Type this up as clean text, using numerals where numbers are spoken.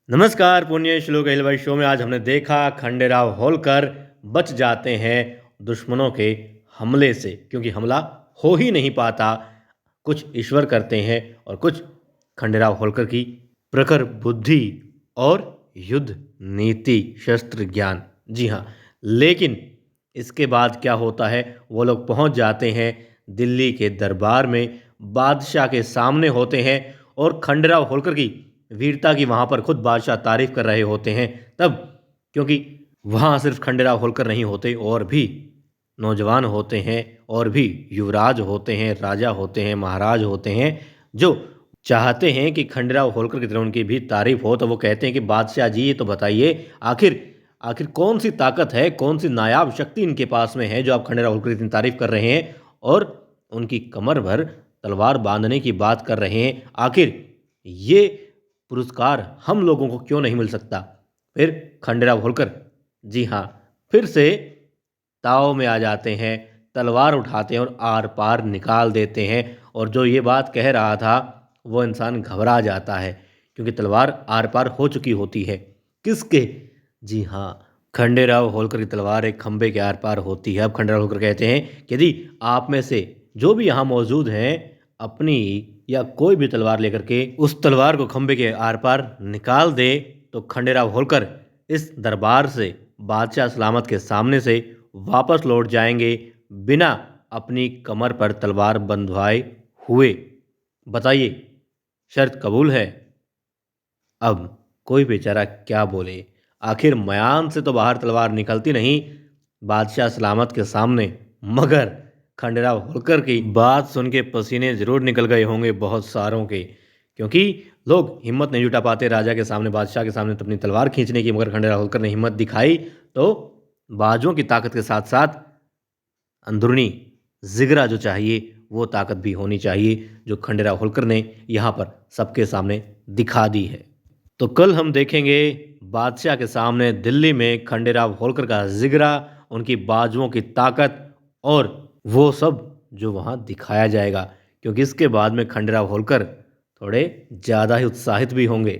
नमस्कार पुण्य श्लोक अहिलवाई शो में आज हमने देखा खंडेराव होलकर बच जाते हैं दुश्मनों के हमले से, क्योंकि हमला हो ही नहीं पाता। कुछ ईश्वर करते हैं और कुछ खंडेराव होलकर की प्रखर बुद्धि और युद्ध नीति, शस्त्र ज्ञान। जी हाँ, लेकिन इसके बाद क्या होता है, वो लोग पहुंच जाते हैं दिल्ली के दरबार में, बादशाह के सामने होते हैं और खंडेराव होलकर की वीरता की वहाँ पर खुद बादशाह तारीफ कर रहे होते हैं। तब क्योंकि वहाँ सिर्फ खंडेराव होलकर नहीं होते, और भी नौजवान होते हैं, और भी युवराज होते हैं, राजा होते हैं, महाराज होते हैं, जो चाहते हैं कि खंडेराव होलकर की तरह उनकी भी तारीफ हो। तो वो कहते हैं कि बादशाह जी, ये तो बताइए आखिर आखिर कौन सी ताकत है, कौन सी नायाब शक्ति इनके पास में है जो आप खंडेराव होलकर की इतनी तारीफ कर रहे हैं और उनकी कमर भर तलवार बांधने की बात कर रहे हैं। आखिर ये पुरस्कार हम लोगों को क्यों नहीं मिल सकता? फिर खंडेराव होलकर, जी हाँ, फिर से ताव में आ जाते हैं, तलवार उठाते हैं और आर पार निकाल देते हैं। और जो ये बात कह रहा था वो इंसान घबरा जाता है, क्योंकि तलवार आर पार हो चुकी होती है। किसके? जी हाँ, खंडेराव होलकर की तलवार एक खंबे के आर पार होती है। अब खंडेराव होलकर कहते हैं कि यदि आप में से जो भी यहाँ मौजूद हैं, अपनी या कोई भी तलवार लेकर के उस तलवार को खंबे के आर पार निकाल दे, तो खंडेराव होलकर इस दरबार से बादशाह सलामत के सामने से वापस लौट जाएंगे, बिना अपनी कमर पर तलवार बंधवाए हुए। बताइए, शर्त कबूल है? अब कोई बेचारा क्या बोले, आखिर मयान से तो बाहर तलवार निकलती नहीं बादशाह सलामत के सामने। मगर खंडेराव होलकर की बात सुन के पसीने जरूर निकल गए होंगे बहुत सारों के, क्योंकि लोग हिम्मत नहीं जुटा पाते राजा के सामने, बादशाह के सामने तो अपनी तलवार खींचने की। मगर खंडेराव होलकर ने हिम्मत दिखाई, तो बाजुओं की ताकत के साथ साथ अंदरूनी जिगरा जो चाहिए वो ताकत भी होनी चाहिए, जो खंडेराव होलकर ने यहाँ पर सबके सामने दिखा दी है। तो कल हम देखेंगे बादशाह के सामने दिल्ली में खंडेराव होलकर का जिगरा, उनकी बाजुओं की ताकत और वो सब जो वहाँ दिखाया जाएगा, क्योंकि इसके बाद में खंडेराव होलकर थोड़े ज़्यादा ही उत्साहित भी होंगे।